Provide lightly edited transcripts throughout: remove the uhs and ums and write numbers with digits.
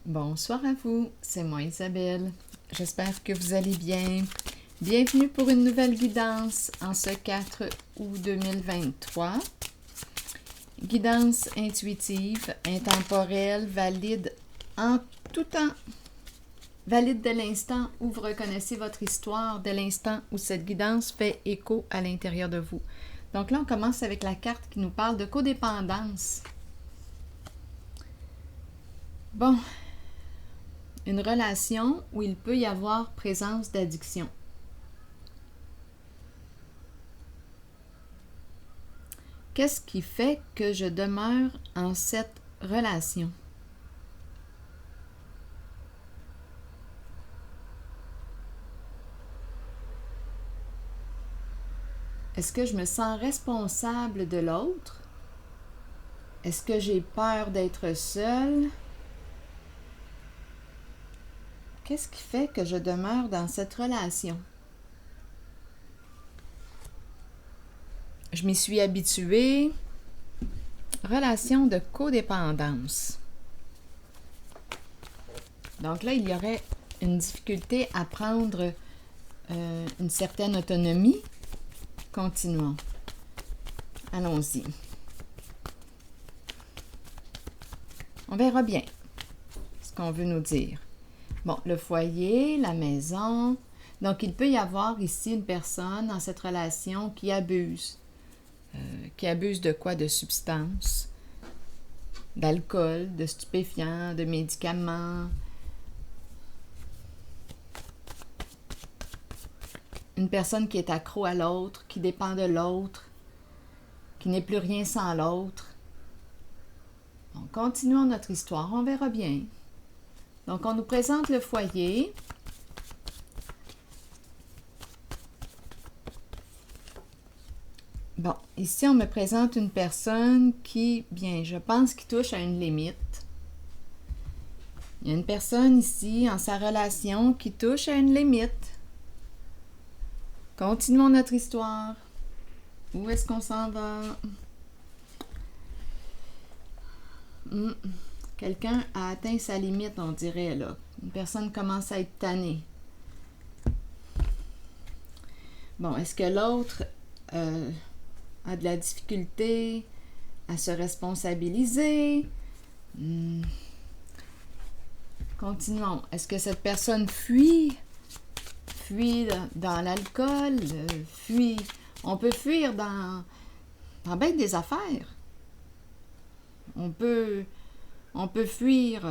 Bonsoir à vous, c'est moi Isabelle. J'espère que vous allez bien. Bienvenue pour une nouvelle guidance en ce 4 août 2023. Guidance intuitive, intemporelle, valide en tout temps. Valide de l'instant où vous reconnaissez votre histoire, de l'instant où cette guidance fait écho à l'intérieur de vous. Donc là, on commence avec la carte qui nous parle de codépendance. Bon, une relation où il peut y avoir présence d'addiction. Qu'est-ce qui fait que je demeure en cette relation? Est-ce que je me sens responsable de l'autre? Est-ce que j'ai peur d'être seule? Qu'est-ce qui fait que je demeure dans cette relation? Je m'y suis habituée. Relation de codépendance. Donc là, il y aurait une difficulté à prendre une certaine autonomie. Continuons. Allons-y. On verra bien ce qu'on veut nous dire. Bon, le foyer, la maison. Donc, il peut y avoir ici une personne dans cette relation qui abuse. Qui abuse de quoi? De substances, d'alcool, de stupéfiants, de médicaments. Une personne qui est accro à l'autre, qui dépend de l'autre, qui n'est plus rien sans l'autre. Bon, continuons notre histoire, on verra bien. Donc, on nous présente le foyer. Bon, ici, on me présente une personne qui, bien, je pense qu'il touche à une limite. Il y a une personne ici, en sa relation, qui touche à une limite. Continuons notre histoire. Où est-ce qu'on s'en va? Quelqu'un a atteint sa limite, on dirait, là. Une personne commence à être tannée. Bon, est-ce que l'autre a de la difficulté à se responsabiliser? Continuons. Est-ce que cette personne fuit dans l'alcool? On peut fuir dans bien des affaires. On peut fuir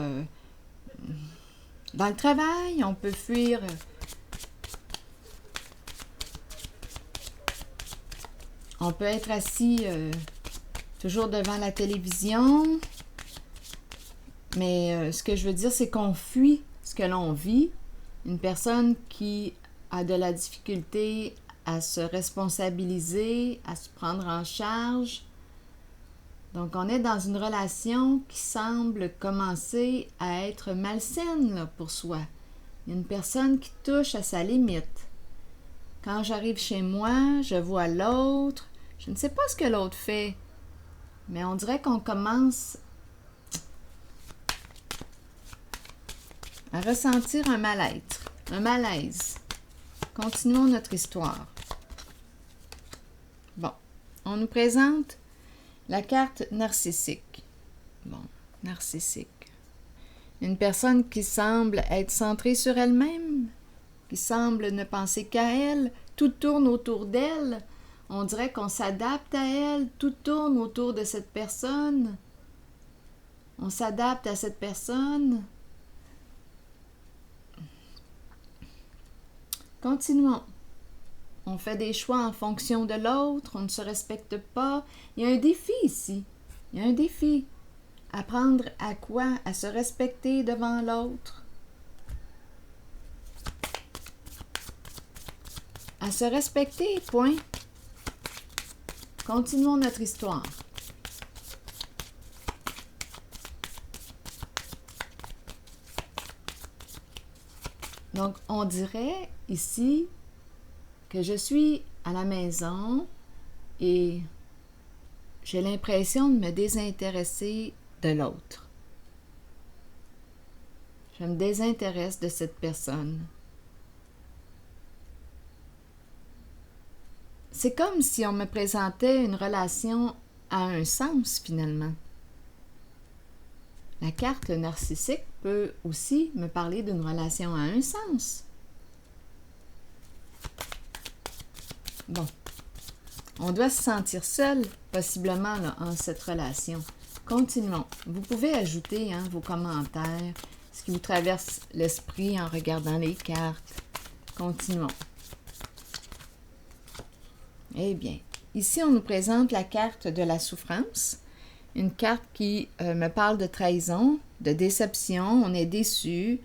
dans le travail, on peut fuir on peut être assis toujours devant la télévision, mais ce que je veux dire, c'est qu'on fuit ce que l'on vit. Une personne qui a de la difficulté à se responsabiliser, à se prendre en charge. Donc, on est dans une relation qui semble commencer à être malsaine là, pour soi. Il y a une personne qui touche à sa limite. Quand j'arrive chez moi, je vois l'autre. Je ne sais pas ce que l'autre fait, mais on dirait qu'on commence à ressentir un mal-être, un malaise. Continuons notre histoire. Bon, on nous présente la carte narcissique. Bon, narcissique. Une personne qui semble être centrée sur elle-même, qui semble ne penser qu'à elle, tout tourne autour d'elle. On dirait qu'on s'adapte à elle, tout tourne autour de cette personne. On s'adapte à cette personne. Continuons. On fait des choix en fonction de l'autre, on ne se respecte pas. Il y a un défi ici. Il y a un défi. Apprendre à quoi? À se respecter devant l'autre. À se respecter, point. Continuons notre histoire. Donc, on dirait ici que je suis à la maison et j'ai l'impression de me désintéresser de l'autre. Je me désintéresse de cette personne. C'est comme si on me présentait une relation à un sens, finalement. La carte narcissique peut aussi me parler d'une relation à un sens. Bon. On doit se sentir seul, possiblement, là, en cette relation. Continuons. Vous pouvez ajouter vos commentaires, ce qui vous traverse l'esprit en regardant les cartes. Continuons. Eh bien, ici, on nous présente la carte de la souffrance. Une carte qui me parle de trahison, de déception, on est déçu.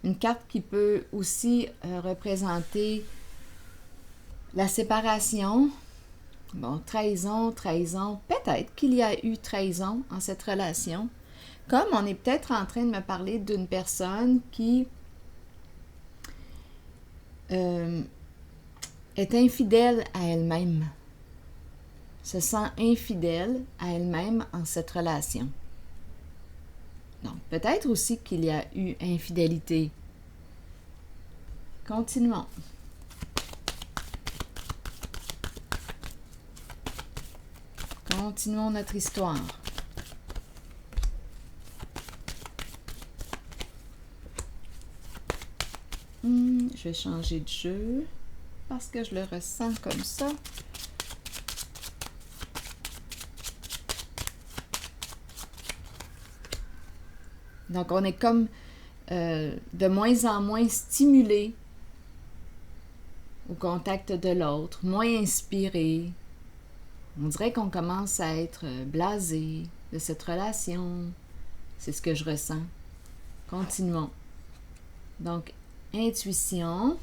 Une carte qui peut aussi représenter la séparation. Bon, trahison, peut-être qu'il y a eu trahison en cette relation. Comme on est peut-être en train de me parler d'une personne qui est infidèle à elle-même, se sent infidèle à elle-même en cette relation. Donc, peut-être aussi qu'il y a eu infidélité. Continuons. Continuons notre histoire. Je vais changer de jeu parce que je le ressens comme ça. Donc, on est comme de moins en moins stimulé au contact de l'autre, moins inspiré. On dirait qu'on commence à être blasé de cette relation. C'est ce que je ressens. Continuons. Donc, intuition.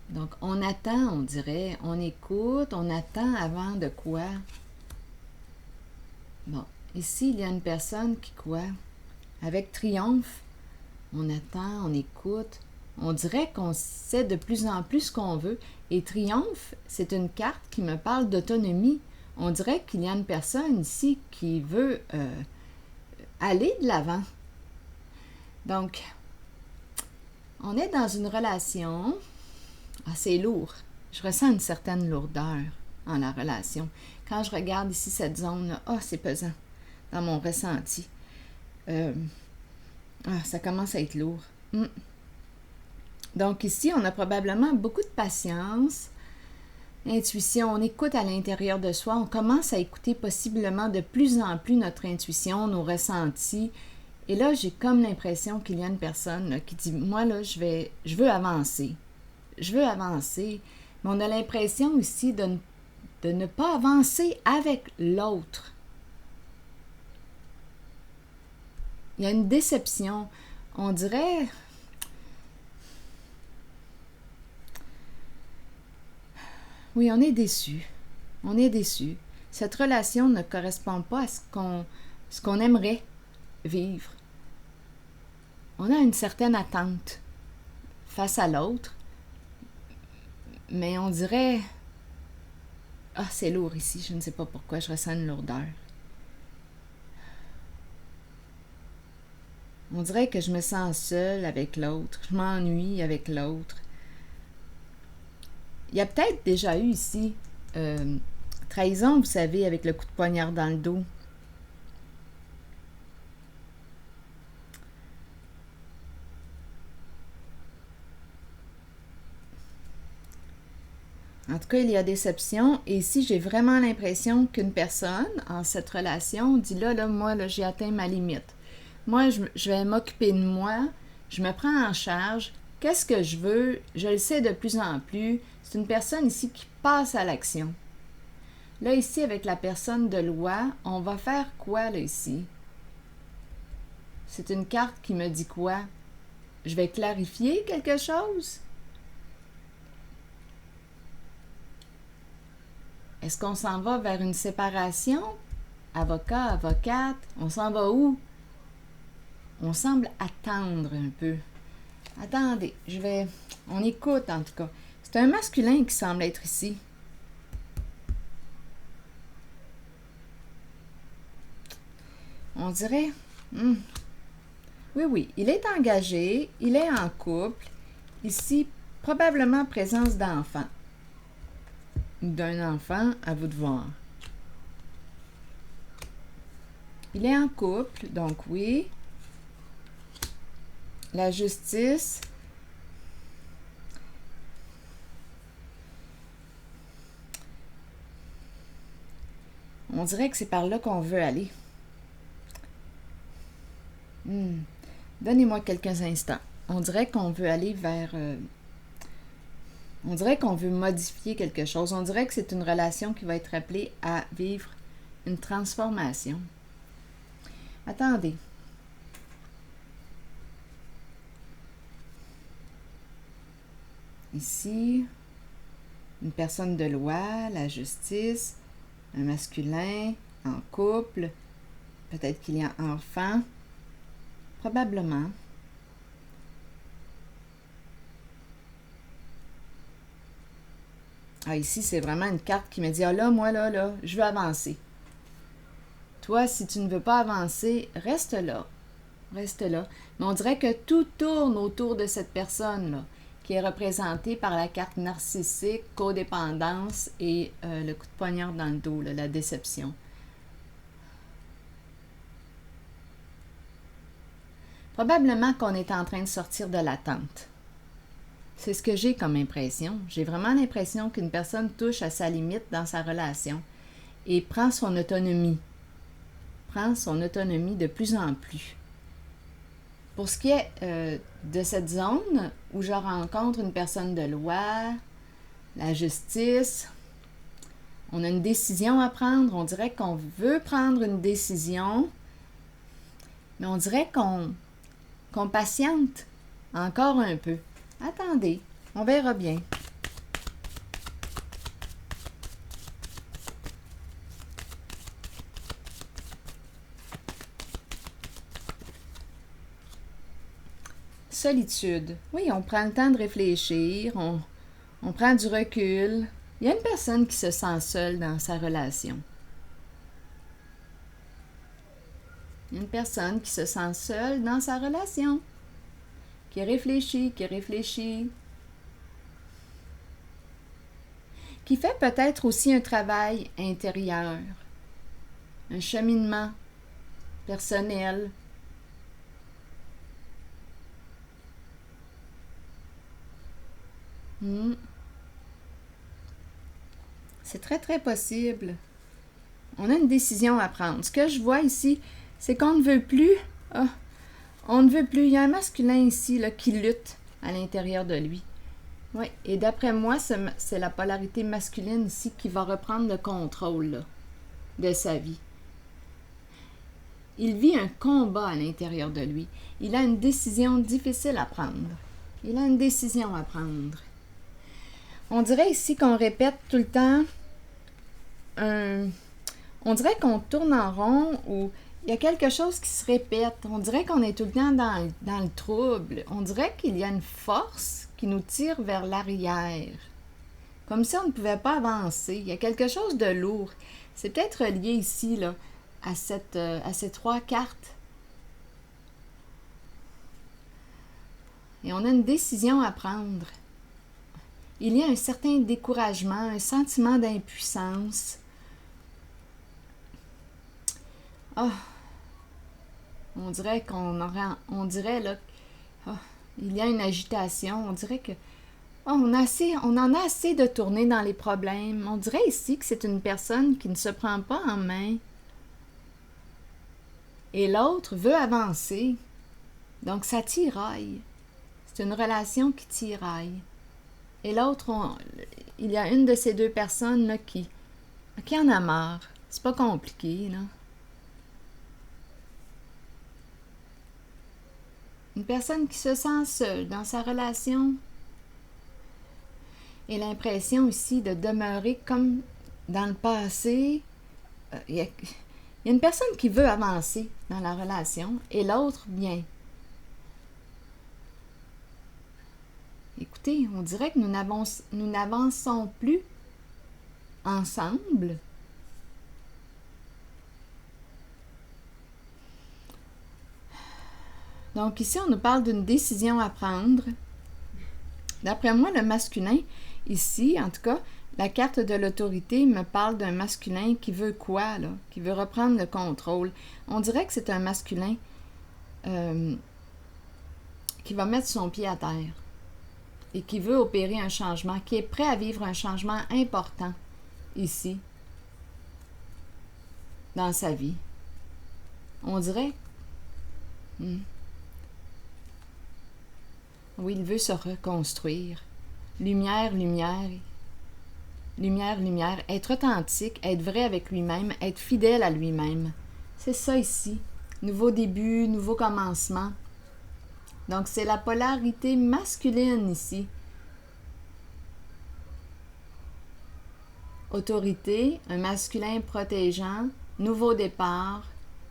Donc, on attend, on dirait. On écoute, on attend avant de quoi? Bon, ici, il y a une personne qui quoi? Avec triomphe, on attend, on écoute. On dirait qu'on sait de plus en plus ce qu'on veut. Et triomphe, c'est une carte qui me parle d'autonomie. On dirait qu'il y a une personne ici qui veut aller de l'avant. Donc, on est dans une relation. Ah, c'est lourd. Je ressens une certaine lourdeur en la relation. Quand je regarde ici cette zone-là, c'est pesant dans mon ressenti. Ça commence à être lourd. Donc ici, on a probablement beaucoup de patience, intuition, on écoute à l'intérieur de soi, on commence à écouter possiblement de plus en plus notre intuition, nos ressentis. Et là, j'ai comme l'impression qu'il y a une personne là, qui dit, moi là, je veux avancer. Je veux avancer. Mais on a l'impression aussi de ne pas avancer avec l'autre. Il y a une déception. On dirait... Oui, on est déçu. On est déçu. Cette relation ne correspond pas à ce qu'on aimerait vivre. On a une certaine attente face à l'autre, mais on dirait... c'est lourd ici. Je ne sais pas pourquoi je ressens une lourdeur. On dirait que je me sens seule avec l'autre. Je m'ennuie avec l'autre. Il y a peut-être déjà eu ici trahison, vous savez, avec le coup de poignard dans le dos. En tout cas, il y a déception. Et ici, j'ai vraiment l'impression qu'une personne, en cette relation, dit moi, j'ai atteint ma limite. Moi, je vais m'occuper de moi. Je me prends en charge. Qu'est-ce que je veux? Je le sais de plus en plus. C'est une personne ici qui passe à l'action. Là, ici, avec la personne de loi, on va faire quoi, là, ici? C'est une carte qui me dit quoi? Je vais clarifier quelque chose? Est-ce qu'on s'en va vers une séparation? Avocat, avocate, on s'en va où? On semble attendre un peu. Attendez, on écoute en tout cas. C'est un masculin qui semble être ici. On dirait Hmm. Oui, oui, il est engagé, il est en couple. Ici, probablement présence d'enfant. D'un enfant, à vous de voir. Il est en couple, donc oui. La justice. On dirait que c'est par là qu'on veut aller. Donnez-moi quelques instants. On dirait qu'on veut aller vers... on dirait qu'on veut modifier quelque chose. On dirait que c'est une relation qui va être appelée à vivre une transformation. Attendez. Ici, une personne de loi, la justice, un masculin, en couple, peut-être qu'il y a un enfant, probablement. Ah, ici, c'est vraiment une carte qui me dit, ah là, moi, là, je veux avancer. Toi, si tu ne veux pas avancer, reste là. Reste là. Mais on dirait que tout tourne autour de cette personne-là, qui est représentée par la carte narcissique, codépendance et le coup de poignard dans le dos, là, la déception. Probablement qu'on est en train de sortir de l'attente. C'est ce que j'ai comme impression. J'ai vraiment l'impression qu'une personne touche à sa limite dans sa relation et prend son autonomie. Prend son autonomie de plus en plus. Pour ce qui est de cette zone où je rencontre une personne de loi, la justice, on a une décision à prendre. On dirait qu'on veut prendre une décision, mais on dirait qu'on patiente encore un peu. Attendez, on verra bien. Solitude. Oui, on prend le temps de réfléchir, on prend du recul. Il y a une personne qui se sent seule dans sa relation. Il y a une personne qui se sent seule dans sa relation. Qui réfléchit. Qui fait peut-être aussi un travail intérieur. Un cheminement personnel. C'est très, très possible. On a une décision à prendre. Ce que je vois ici, c'est qu'on ne veut plus. On ne veut plus. Il y a un masculin ici là, qui lutte à l'intérieur de lui. Oui, et d'après moi, c'est la polarité masculine ici qui va reprendre le contrôle là, de sa vie. Il vit un combat à l'intérieur de lui. Il a une décision difficile à prendre. On dirait ici qu'on répète tout le temps on dirait qu'on tourne en rond ou il y a quelque chose qui se répète. On dirait qu'on est tout le temps dans le trouble. On dirait qu'il y a une force qui nous tire vers l'arrière. Comme si on ne pouvait pas avancer. Il y a quelque chose de lourd. C'est peut-être lié ici là, à ces 3 cartes. Et on a une décision à prendre. Il y a un certain découragement, un sentiment d'impuissance. On dirait là, il y a une agitation. On dirait que on en a assez de tourner dans les problèmes. On dirait ici que c'est une personne qui ne se prend pas en main. Et l'autre veut avancer. Donc ça tiraille. C'est une relation qui tiraille. Et l'autre, il y a une de ces 2 personnes là, qui en a marre. C'est pas compliqué, là. Une personne qui se sent seule dans sa relation et l'impression ici de demeurer comme dans le passé. Il y a une personne qui veut avancer dans la relation et l'autre, bien. Écoutez, on dirait que nous n'avançons plus ensemble. Donc ici, on nous parle d'une décision à prendre. D'après moi, le masculin, ici, en tout cas, la carte de l'autorité me parle d'un masculin qui veut quoi, là? Qui veut reprendre le contrôle. On dirait que c'est un masculin qui va mettre son pied à terre et qui veut opérer un changement, qui est prêt à vivre un changement important ici, dans sa vie. On dirait... Oui, il veut se reconstruire. Lumière, lumière, lumière, lumière. Être authentique, être vrai avec lui-même, être fidèle à lui-même. C'est ça ici. Nouveau début, nouveau commencement. Donc, c'est la polarité masculine ici. Autorité, un masculin protégeant, nouveau départ,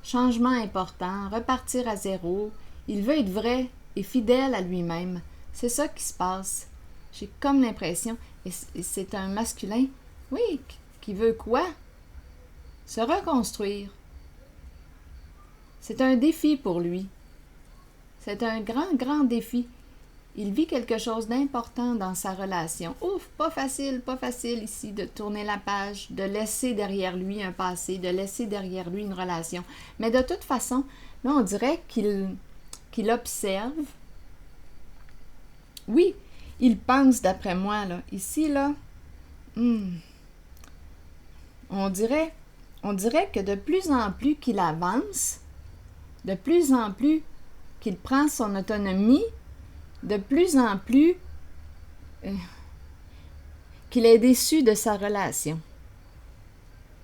changement important, repartir à zéro. Il veut être vrai et fidèle à lui-même. C'est ça qui se passe. J'ai comme l'impression, et c'est un masculin, oui, qui veut quoi? Se reconstruire. C'est un défi pour lui. C'est un grand, grand défi. Il vit quelque chose d'important dans sa relation. Ouf, pas facile ici de tourner la page, de laisser derrière lui un passé, de laisser derrière lui une relation. Mais de toute façon, là, on dirait qu'il observe. Oui, il pense d'après moi, là. Ici, là, on dirait que de plus en plus qu'il avance, de plus en plus qu'il prend son autonomie, de plus en plus qu'il est déçu de sa relation.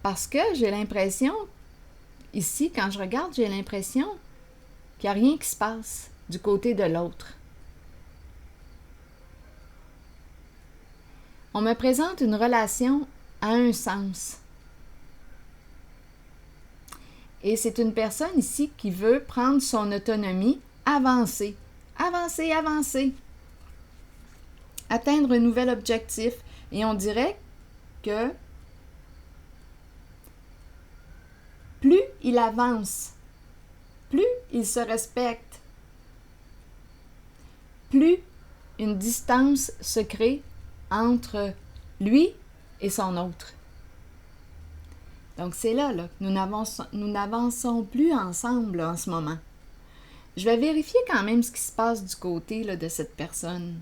Parce que j'ai l'impression, ici, quand je regarde, j'ai l'impression qu'il n'y a rien qui se passe du côté de l'autre. On me présente une relation à un sens. Et c'est une personne ici qui veut prendre son autonomie, avancer. Avancer, avancer. Atteindre un nouvel objectif. Et on dirait que plus il avance, plus il se respecte, plus une distance se crée entre lui et son autre. Donc c'est là que nous n'avançons plus ensemble là, en ce moment. Je vais vérifier quand même ce qui se passe du côté là, de cette personne.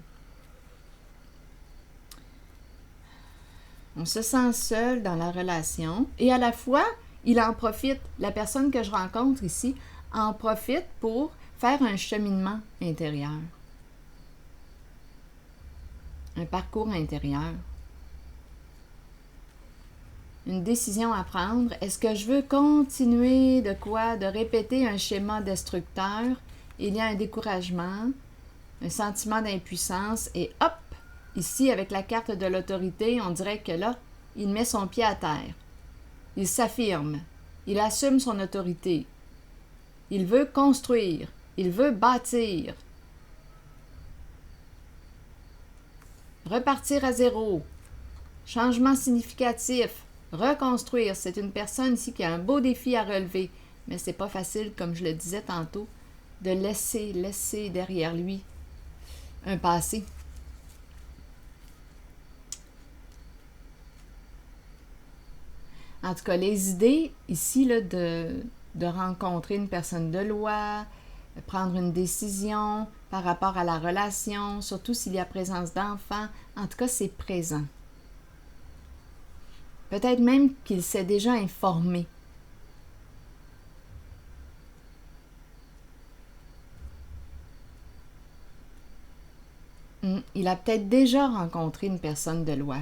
On se sent seul dans la relation et à la fois, il en profite, la personne que je rencontre ici, en profite pour faire un cheminement intérieur. Un parcours intérieur. Une décision à prendre. Est-ce que je veux continuer de quoi? De répéter un schéma destructeur? Il y a un découragement, un sentiment d'impuissance et hop! Ici, avec la carte de l'autorité, on dirait que là, il met son pied à terre. Il s'affirme. Il assume son autorité. Il veut construire. Il veut bâtir. Repartir à zéro. Changement significatif. Reconstruire. C'est une personne ici qui a un beau défi à relever. Mais c'est pas facile, comme je le disais tantôt, de laisser derrière lui un passé. En tout cas, les idées ici là, de rencontrer une personne de loi, de prendre une décision par rapport à la relation, surtout s'il y a présence d'enfants, en tout cas, c'est présent. Peut-être même qu'il s'est déjà informé. Il a peut-être déjà rencontré une personne de loi.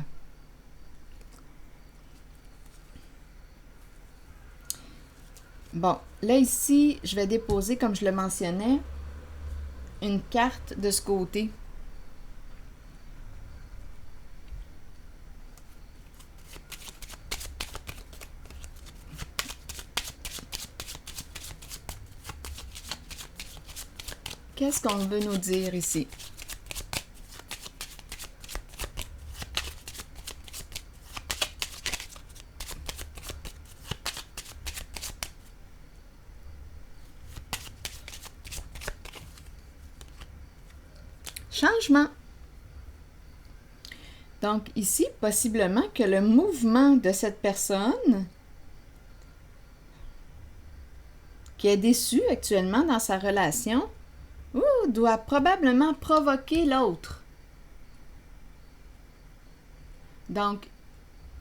Bon, là ici, je vais déposer, comme je le mentionnais, une carte de ce côté. Qu'est-ce qu'on veut nous dire ici? changement. Donc ici, possiblement que le mouvement de cette personne qui est déçue actuellement dans sa relation doit probablement provoquer l'autre. Donc,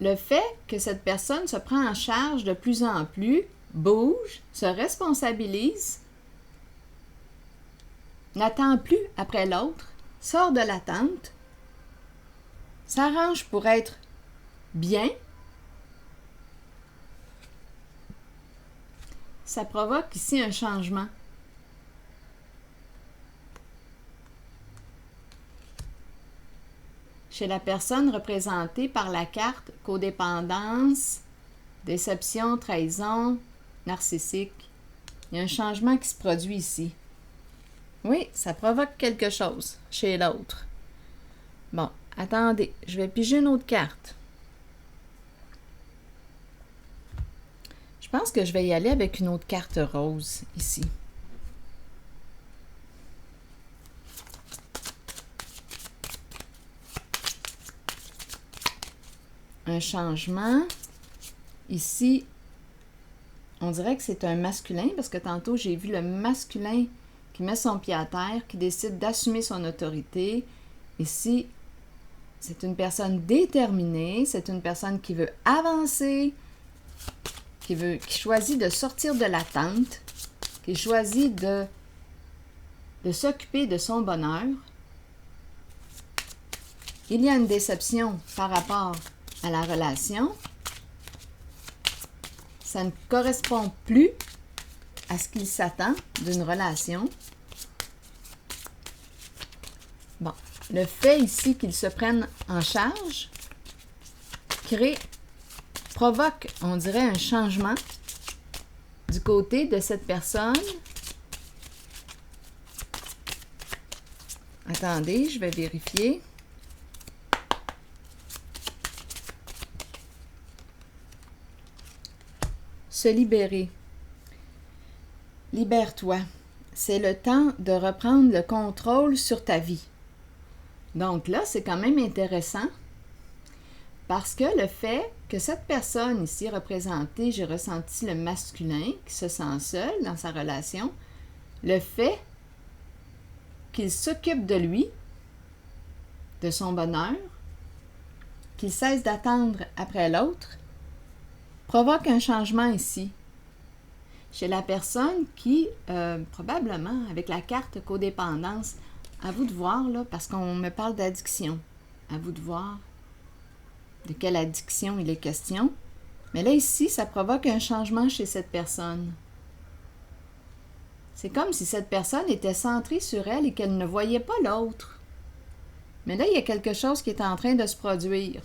le fait que cette personne se prend en charge de plus en plus, bouge, se responsabilise, n'attend plus après l'autre, sort de l'attente, s'arrange pour être bien, ça provoque ici un changement. Chez la personne représentée par la carte codépendance, déception, trahison, narcissique, il y a un changement qui se produit ici. Oui, ça provoque quelque chose chez l'autre. Bon, attendez, je vais piger une autre carte. Je pense que je vais y aller avec une autre carte rose ici. Un changement. Ici, on dirait que c'est un masculin parce que tantôt j'ai vu le masculin qui met son pied à terre, qui décide d'assumer son autorité. Ici, c'est une personne déterminée, c'est une personne qui veut avancer, qui choisit de sortir de l'attente, qui choisit de s'occuper de son bonheur. Il y a une déception par rapport à la relation. Ça ne correspond plus à ce qu'il s'attend d'une relation. Bon, le fait ici qu'il se prenne en charge provoque, on dirait, un changement du côté de cette personne. Attendez, je vais vérifier. Se libérer. Libère-toi. C'est le temps de reprendre le contrôle sur ta vie. Donc là, c'est quand même intéressant parce que le fait que cette personne ici représentée, j'ai ressenti le masculin qui se sent seul dans sa relation, le fait qu'il s'occupe de lui, de son bonheur, qu'il cesse d'attendre après l'autre, provoque un changement ici. Chez la personne qui, probablement, avec la carte codépendance, à vous de voir, là, parce qu'on me parle d'addiction, à vous de voir de quelle addiction il est question. Mais là, ici, ça provoque un changement chez cette personne. C'est comme si cette personne était centrée sur elle et qu'elle ne voyait pas l'autre. Mais là, il y a quelque chose qui est en train de se produire.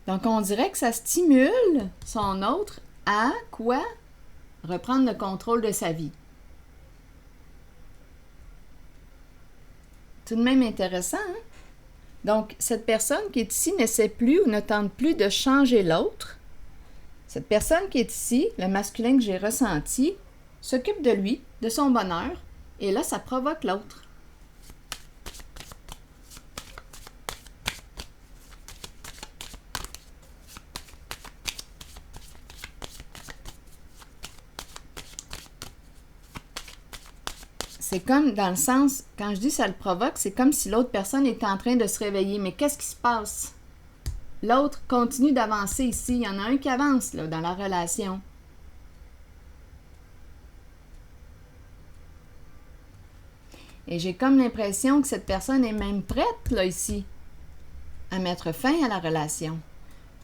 Donc, on dirait que ça stimule son autre à quoi? Reprendre le contrôle de sa vie. Tout de même intéressant, hein? Donc, cette personne qui est ici n'essaie plus ou ne tente plus de changer l'autre. Cette personne qui est ici, le masculin que j'ai ressenti, s'occupe de lui, de son bonheur, et là, ça provoque l'autre. C'est comme dans le sens, quand je dis ça le provoque, c'est comme si l'autre personne était en train de se réveiller. Mais qu'est-ce qui se passe? L'autre continue d'avancer ici. Il y en a un qui avance là, dans la relation. Et j'ai comme l'impression que cette personne est même prête, là, ici, à mettre fin à la relation.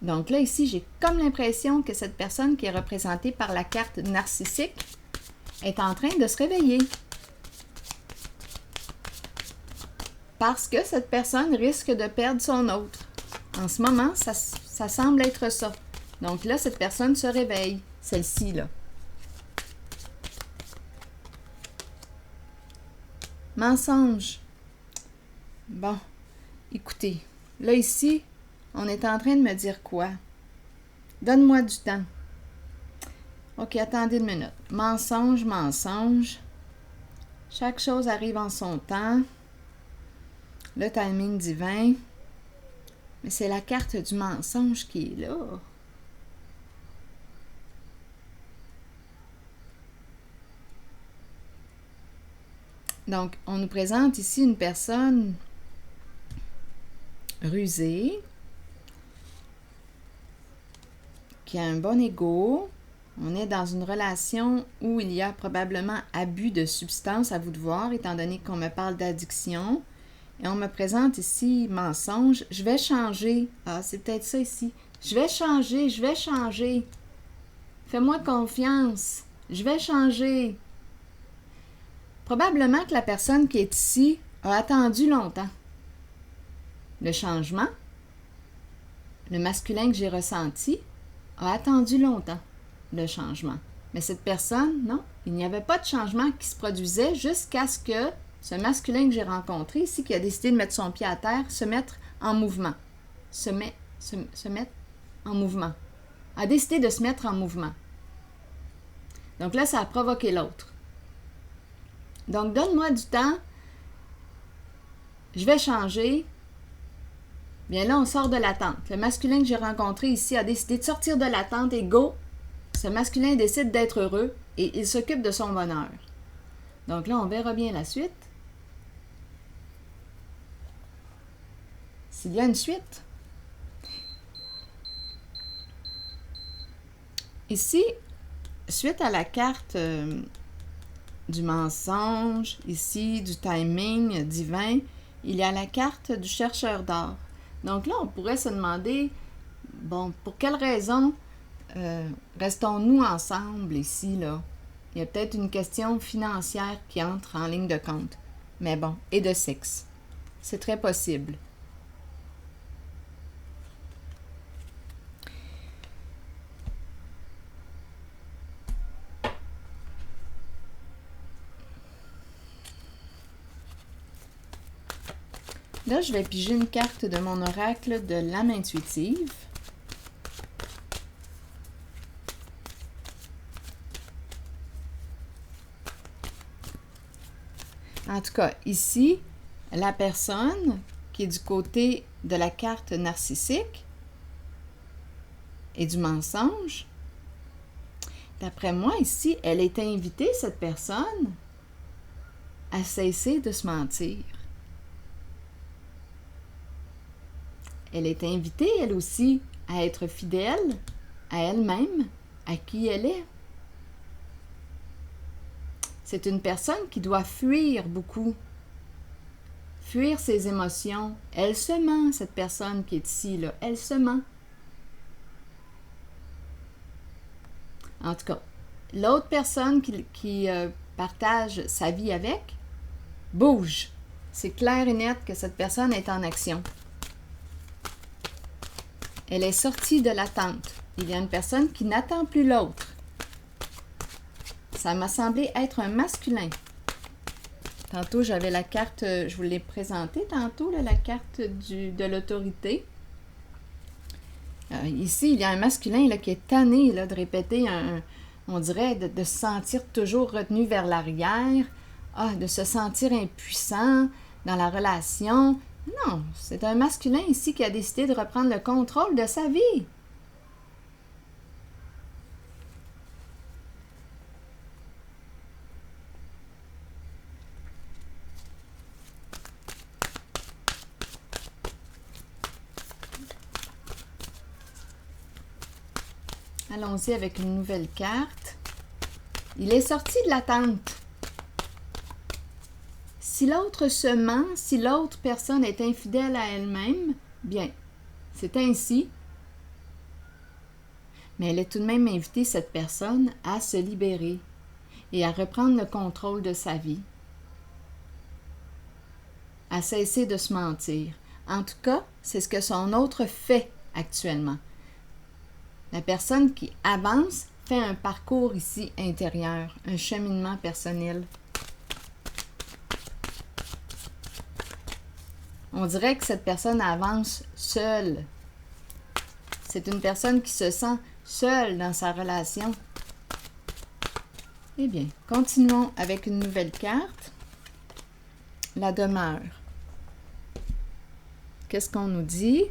Donc là, ici, j'ai comme l'impression que cette personne qui est représentée par la carte narcissique est en train de se réveiller. Parce que cette personne risque de perdre son autre. En ce moment, ça semble être ça. Donc là, cette personne se réveille, celle-ci, là. Mensonge. Bon, écoutez, là, ici, on est en train de me dire quoi? Donne-moi du temps. OK, attendez une minute. Mensonge, mensonge. Chaque chose arrive en son temps. Le timing divin. Mais c'est la carte du mensonge qui est là. Donc, on nous présente ici une personne rusée, qui a un bon ego. On est dans une relation où il y a probablement abus de substances, à vous de voir, étant donné qu'on me parle d'addiction. Et on me présente ici mensonge. Je vais changer. Ah, c'est peut-être ça ici. Je vais changer, je vais changer. Fais-moi confiance. Je vais changer. Probablement que la personne qui est ici a attendu longtemps. Le changement, le masculin que j'ai ressenti, a attendu longtemps le changement. Mais cette personne, non, il n'y avait pas de changement qui se produisait jusqu'à ce que ce masculin que j'ai rencontré ici, qui a décidé de mettre son pied à terre, se mettre en mouvement. Se mettre en mouvement. A décidé de se mettre en mouvement. Donc là, ça a provoqué l'autre. Donc, donne-moi du temps. Je vais changer. Bien là, on sort de l'attente. Le masculin que j'ai rencontré ici a décidé de sortir de l'attente et go! Ce masculin décide d'être heureux et il s'occupe de son bonheur. Donc là, on verra bien la suite. S'il y a une suite. Ici, suite à la carte du mensonge, ici, du timing divin, il y a la carte du chercheur d'or. Donc là, on pourrait se demander, bon, pour quelle raison restons-nous ensemble ici, là? Il y a peut-être une question financière qui entre en ligne de compte. Mais bon, et de sexe. C'est très possible. Là, je vais piger une carte de mon oracle de l'âme intuitive. En tout cas, ici, la personne qui est du côté de la carte narcissique et du mensonge, d'après moi, ici, elle est invitée, cette personne, à cesser de se mentir. Elle est invitée, elle aussi, à être fidèle à elle-même, à qui elle est. C'est une personne qui doit fuir beaucoup, fuir ses émotions. Elle se ment, cette personne qui est ici, là. Elle se ment. En tout cas, l'autre personne qui partage sa vie avec bouge. C'est clair et net que cette personne est en action. Elle est sortie de l'attente. Il y a une personne qui n'attend plus l'autre. Ça m'a semblé être un masculin. Tantôt, j'avais la carte, je vous l'ai présentée tantôt, là, la carte de l'autorité. Ici, il y a un masculin là, qui est tanné là, de répéter, on dirait, de se sentir toujours retenu vers l'arrière, de se sentir impuissant dans la relation. Non, c'est un masculin ici qui a décidé de reprendre le contrôle de sa vie. Allons-y avec une nouvelle carte. Il est sorti de l'attente. Si l'autre se ment, si l'autre personne est infidèle à elle-même, bien, c'est ainsi. Mais elle est tout de même invitée, cette personne, à se libérer et à reprendre le contrôle de sa vie, à cesser de se mentir. En tout cas, c'est ce que son autre fait actuellement. La personne qui avance fait un parcours ici intérieur, un cheminement personnel. On dirait que cette personne avance seule. C'est une personne qui se sent seule dans sa relation. Eh bien, continuons avec une nouvelle carte. La demeure. Qu'est-ce qu'on nous dit?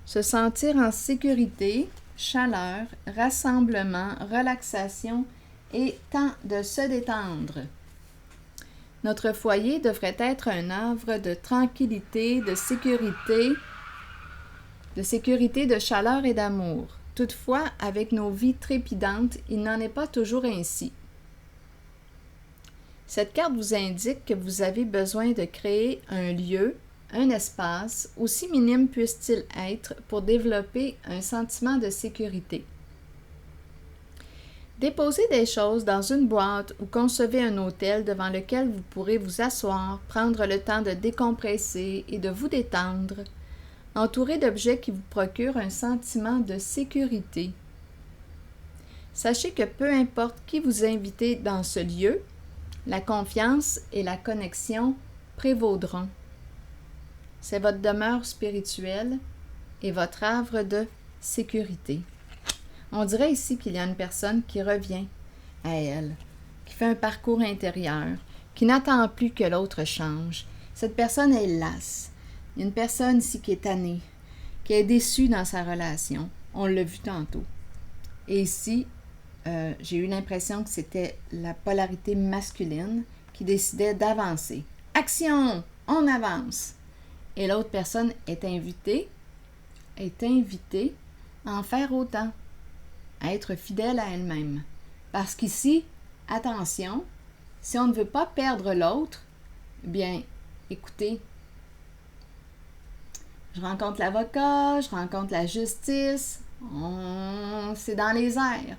Se sentir en sécurité, chaleur, rassemblement, relaxation et temps de se détendre. Notre foyer devrait être un havre de tranquillité, de sécurité, de chaleur et d'amour. Toutefois, avec nos vies trépidantes, il n'en est pas toujours ainsi. Cette carte vous indique que vous avez besoin de créer un lieu, un espace, aussi minime puisse-t-il être, pour développer un sentiment de sécurité. Déposez des choses dans une boîte ou concevez un hôtel devant lequel vous pourrez vous asseoir, prendre le temps de décompresser et de vous détendre, entouré d'objets qui vous procurent un sentiment de sécurité. Sachez que peu importe qui vous invitez dans ce lieu, la confiance et la connexion prévaudront. C'est votre demeure spirituelle et votre havre de sécurité. On dirait ici qu'il y a une personne qui revient à elle, qui fait un parcours intérieur, qui n'attend plus que l'autre change. Cette personne est lasse. Il y a une personne ici qui est tannée, qui est déçue dans sa relation. On l'a vu tantôt. Et ici, j'ai eu l'impression que c'était la polarité masculine qui décidait d'avancer. Action! On avance! Et l'autre personne est invitée à en faire autant, à être fidèle à elle-même. Parce qu'ici, attention, si on ne veut pas perdre l'autre, bien, écoutez, je rencontre l'avocat, je rencontre la justice, c'est dans les airs.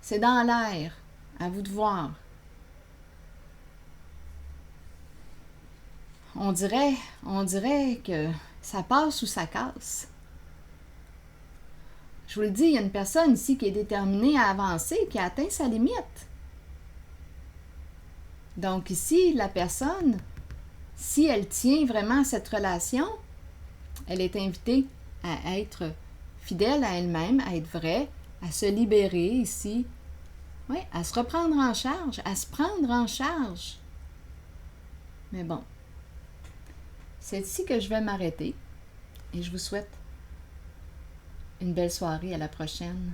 C'est dans l'air. À vous de voir. On dirait que ça passe ou ça casse. Je vous le dis, il y a une personne ici qui est déterminée à avancer, qui a atteint sa limite. Donc ici, la personne, si elle tient vraiment à cette relation, elle est invitée à être fidèle à elle-même, à être vraie, à se libérer ici. Oui, à se reprendre en charge, à se prendre en charge. Mais bon, c'est ici que je vais m'arrêter et je vous souhaite une belle soirée. À la prochaine.